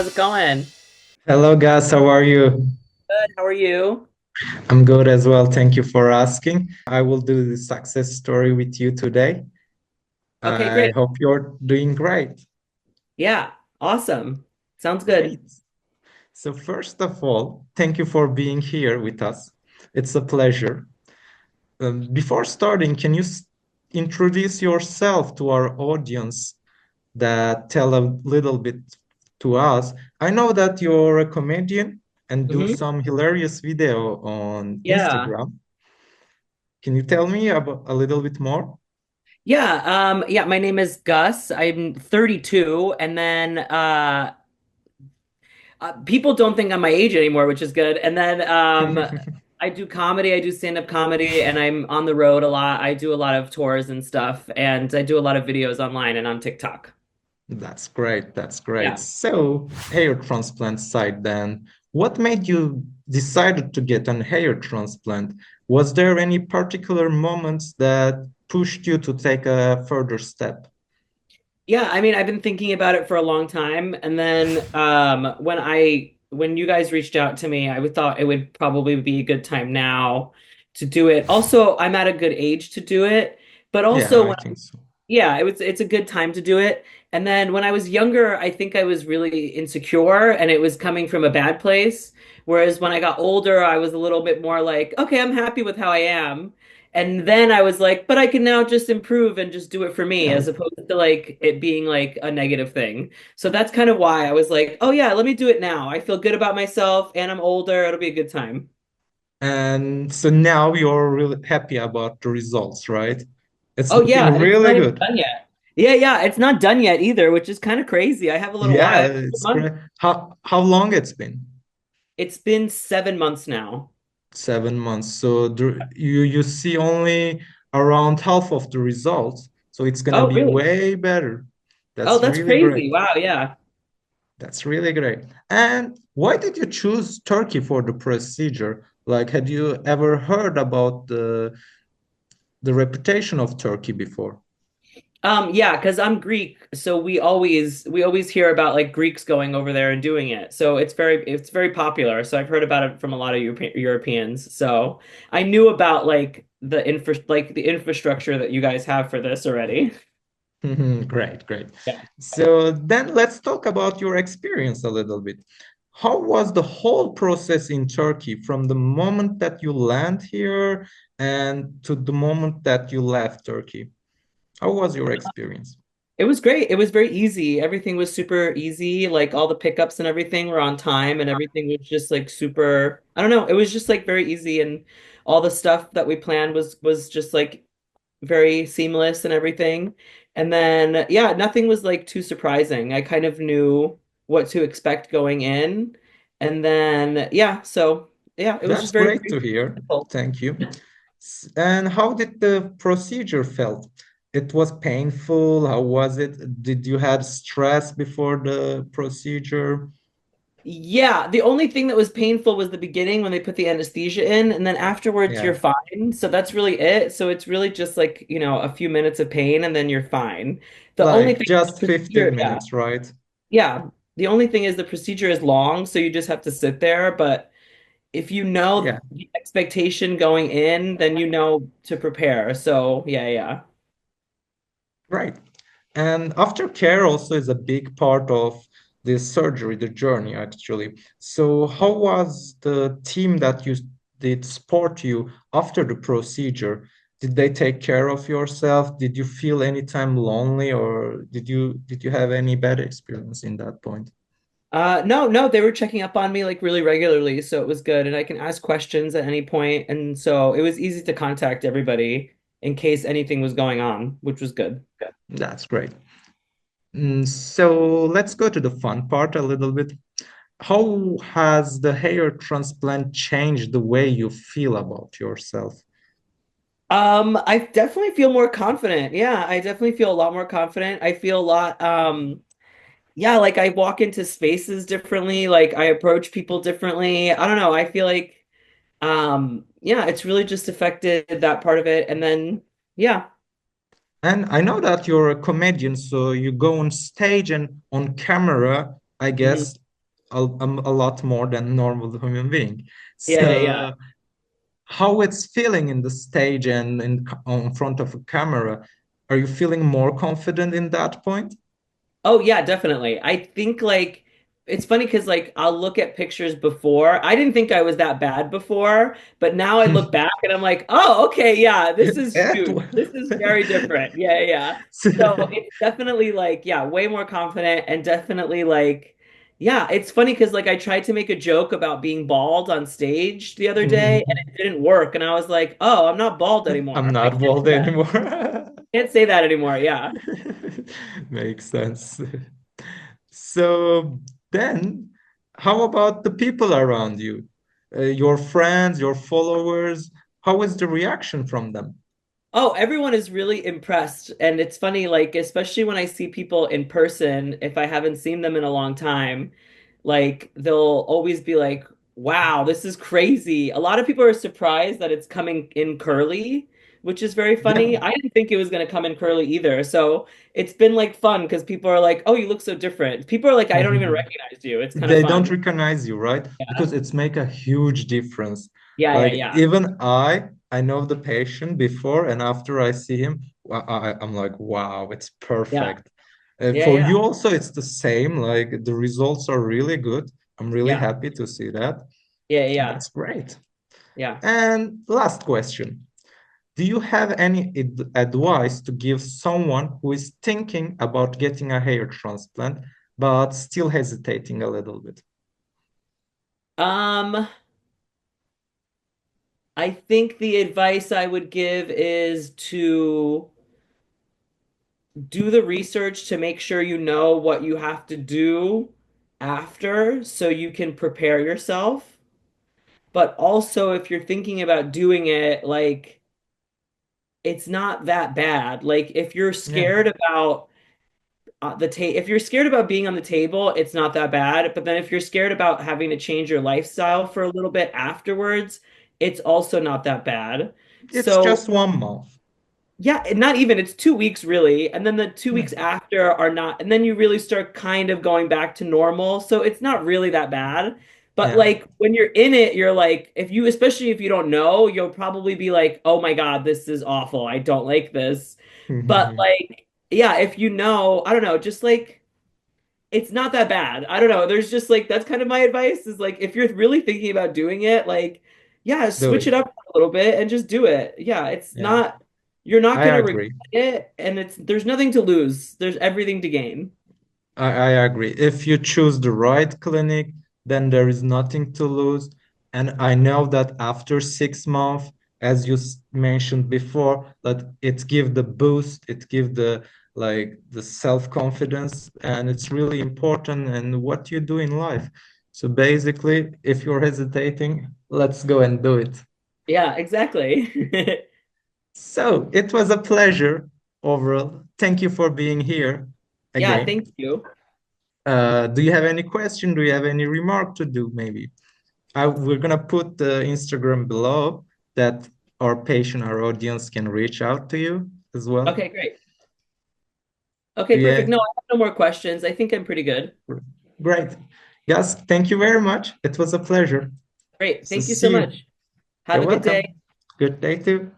How's it going? Hello, Gus. How are you? Good. How are you? I'm good as well. Thank you for asking. I will do the success story with you today. Okay, I great. hope you're doing great. Yeah, awesome. Sounds good. Great. So, first of all, thank you for being here with us. It's a pleasure. Before starting, can you introduce yourself to our audience that tell a little bit to us? I know that you're a comedian and do Hmm. some hilarious video on Yeah. Instagram. Can you tell me about a little bit more? Yeah, my name is Gus. I'm 32, and then people don't think I'm my age anymore, which is good. And then I do comedy, I do stand-up comedy, and I'm on the road a lot. I do a lot of tours and stuff, and I do a lot of videos online and on TikTok. That's great. That's great. Yeah. So, hair transplant side then, what made you decided to get an hair transplant? Was there any particular moments that pushed you to take a further step? Yeah, I mean, I've been thinking about it for a long time, and then when you guys reached out to me, thought it would probably be a good time now to do it. Also, I'm at a good age to do it, but Yeah, also I think so. yeah, it's a good time to do it. And then when I was younger, I think I was really insecure and it was coming from a bad place. Whereas when I got older, I was a little bit more like, okay, I'm happy with how I am. And then I was like, but I can now just improve and just do it for me, Yeah. as opposed to like it being like a negative thing. So that's kind of why I was like, oh yeah, let me do it now. I feel good about myself and I'm older. It'll be a good time. And so now you're really happy about the results, right? It's Oh looking yeah, and it's really not even good. done yet. Yeah, it's not done yet either, which is kind of crazy. I have a little while. Yeah, I have a it's month. great. How long it's been? It's been 7 months now. 7 months. So you see only around half of the results. So it's gonna Oh, be really? way better. Oh, That's that's really great. crazy. Wow, yeah. That's really great. And why did you choose Turkey for the procedure? Like, had you ever heard about the reputation of Turkey before? Yeah, because I'm Greek, so we always hear about like Greeks going over there and doing it. So it's very popular. So I've heard about it from a lot of Europeans. So I knew about like the infrastructure that you guys have for this already. Great, great. Yeah. So then let's talk about your experience a little bit. How was the whole process in Turkey from the moment that you land here and to the moment that you left Turkey? How was your experience? It was great. It was very easy. Everything was super easy. Like all the pickups and everything were on time and everything was just like super, I don't know, it was just like very easy and all the stuff that we planned was just like very seamless and everything. And then yeah, nothing was like too surprising. I kind of knew what to expect going in. And then yeah, so yeah, it was That's just very, great very to hear. simple. Thank you. And how did the procedure felt? It was painful. How was it? Did you have stress before the procedure? Yeah, the only thing that was painful was the beginning when they put the anesthesia in, and then afterwards you're Yeah, fine. So that's really it. So it's really just like, a few minutes of pain and then you're fine. The only like thing is just the procedure, 15 yeah. minutes, right? Yeah. The only thing is the procedure is long, so you just have to sit there. But if you know Yeah, the expectation going in, then you know to prepare. So yeah. right. And aftercare also is a big part of the surgery, the journey, actually. So, how was the team that you did support you after the procedure? Did they take care of yourself? Did you feel anytime lonely, or did you have any bad experience in that point? No, they were checking up on me like really regularly, so it was good. And I can ask questions at any point, and so it was easy to contact everybody in case anything was going on, which was good. That's great. So let's go to the fun part a little bit. How has the hair transplant changed the way you feel about yourself? I definitely feel more confident. Yeah, I definitely feel a lot more confident. I feel a lot, yeah, like I walk into spaces differently, like I approach people differently. I don't know. I feel like, yeah, it's really just affected that part of it. And then, yeah. And I know that you're a comedian, so you go on stage and on camera, I Mhm. guess a lot more than normal human being. Yeah, yeah. So how it's feeling in the stage and on front of a camera, are you feeling more confident in that point? Oh yeah, definitely. I think like it's funny because like I'll look at pictures before. I didn't think I was that bad before, but now I look back and I'm like, oh, okay, yeah, this is It huge. This is very different. Yeah, yeah. Yeah. So it's definitely like, yeah, way more confident and definitely like, yeah, it's funny because like I tried to make a joke about being bald on stage the other day and it didn't work. And I was like, oh, I'm not bald I'm anymore. I not can't bold do that. anymore. Can't say that anymore. Yeah. Makes sense. So then, how about the people around you? Your friends, your followers? How is the reaction from them? Oh, everyone is really impressed. And it's funny, like, especially when I see people in person, if I haven't seen them in a long time, like, they'll always be like, wow, this is crazy. A lot of people are surprised that it's coming in curly, which is very Yeah. funny. I didn't think it was going to come in curly either. So it's been like fun because people are like, oh, you look so different. People are like, I don't even recognize you. It's kind of They don't fun. recognize you, right? Yeah. Because it's make a huge difference. Yeah, yeah, Like yeah. even I know the patient before and after I see him, I'm like, wow, it's Yeah. perfect. Yeah, For yeah. you also, it's the same. Like the results are really good. I'm really Yeah. happy to see that. Yeah, yeah. That's great. Yeah. And last question. Do you have any advice to give someone who is thinking about getting a hair transplant, but still hesitating a little bit? Um, I think the advice I would give is to do the research to make sure you know what you have to do after so you can prepare yourself. But also, if you're thinking about doing it, like, it's not that bad. Like, if you're Yeah, scared about if you're scared about being on the table, it's not that bad. But then if you're scared about having to change your lifestyle for a little bit afterwards, it's also not that bad. it's So just 1 month. yeah, not even. It's 2 weeks really. And then the two Yeah, weeks after are not, and then you really start kind of going back to normal. So it's not really that bad. But yeah. like when you're in it, you're like, if you, especially if you don't know, you'll probably be like, oh my God, this is awful. I don't like this. But like, yeah, if you know, I don't know, just like, it's not that bad. I don't know. There's just like that's kind of my advice is like if you're really thinking about doing it, like yeah, Do switch it. it up a little bit and just do it. Yeah, it's Yeah, not you're not I gonna regret agree. it and it's there's nothing to lose. There's everything to gain. I agree. If you choose the right clinic, then there is nothing to lose. And I know that after 6 months, as you mentioned before, that it give the boost, it give the like the self-confidence, and it's really important in what you do in life. So basically, if you're hesitating, let's go and do it. Yeah, exactly. So it was a pleasure overall. Thank you for being here Yeah, again. thank you. Do you have any question? Do you have any remark to do, maybe? We're gonna put the Instagram below that our patient, our audience can reach out to you as well. Okay, great. Okay, Yeah, perfect. No, I have no more questions. I think I'm pretty good. great. Yes, thank you very much. It was a pleasure. Great. So Thank you so see you. much. Have You're a good day. welcome. Good day too.